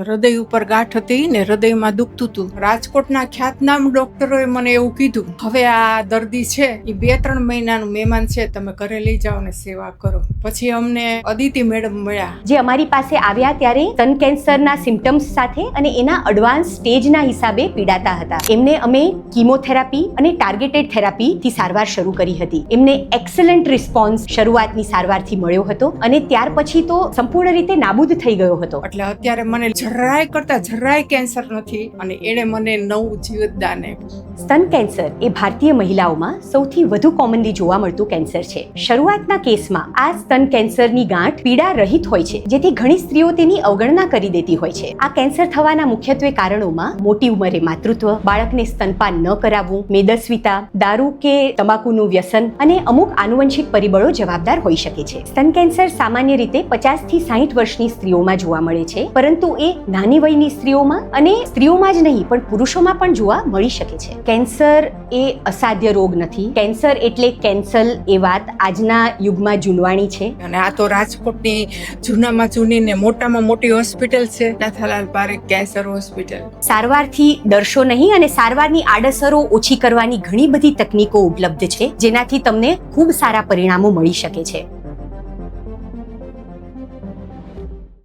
હૃદય ઉપર ગાંઠ હતી ને હૃદયમાં દુખતું હતું. રાજકોટના ખ્યાતનામ ડોક્ટરોએ મને એવું કીધું, હવે આ દર્દી છે એ 2-3 મહિનાનું મહેમાન છે, તમે ઘરે લઈ જાઓ ને સેવા કરો. પછી અમને અદિતિ મેડમ મળ્યા, જે અમારી પાસે આવ્યા ત્યારે સ્તન કેન્સરના સિમ્ટમ્સ સાથે અને એના એડવાન્સ સ્ટેજના હિસાબે પીડાતા હતા. એમને અમે કીમોથેરાપી અને ટાર્ગેટેડ થેરાપીથી સારવાર શરૂ કરી હતી. એમને એક્સલન્ટ રિસ્પોન્સ શરૂઆતની સારવારથી મળ્યો હતો અને ત્યાર પછી તો સંપૂર્ણ રીતે નાબૂદ થઈ ગયો હતો. એટલે અત્યારે મને જરાય કરતા જરાય કેન્સર નથી અને એણે મને નવું જીવતદાન આપ્યું. સ્તન કેન્સર એ ભારતીય મહિલાઓમાં સૌથી વધુ કોમનલી જોવા મળતું કેન્સર છે. શરૂઆતના કેસમાં આ સ્તન કેન્સરની ગાંઠ પીડા રહિત હોય છે, જેથી ઘણી સ્ત્રીઓ તેની અવગણના કરી દેતી હોય છે. આ કેન્સર થવાના મુખ્યત્વે કારણોમાં મોટી ઉંમરે માતૃત્વ, બાળકને સ્તનપાન ન કરાવવું, મેદસ્વીતા, દારૂ કે તમાકુનું વ્યસન અને અમુક આનુવંશિક પરિબળો જવાબદાર હોઈ શકે છે. સ્તન કેન્સર સામાન્ય રીતે 50 થી 60 વર્ષની સ્ત્રીઓમાં જોવા મળે છે, પરંતુ એ નાની વયની સ્ત્રીઓમાં અને સ્ત્રીઓમાં જ નહીં પણ પુરુષોમાં પણ જોવા મળી શકે છે. કેન્સર એ અસાધ્ય રોગ નથી. કેન્સર એટલે કેન્સલ એ વાત આજના યુગમાં જૂનવાણી છે. અને આ તો રાજકોટની જૂનામાં જૂની ને મોટામાં મોટી હોસ્પિટલ છે, નાથાલાલ પારેખ કેન્સર હોસ્પિટલ. સારવારથી ડરશો નહીં અને સારવારની આડઅસરો ઓછી કરવાની ઘણી બધી તકનીકો ઉપલબ્ધ છે, જેનાથી તમને ખૂબ સારા પરિણામો મળી શકે છે.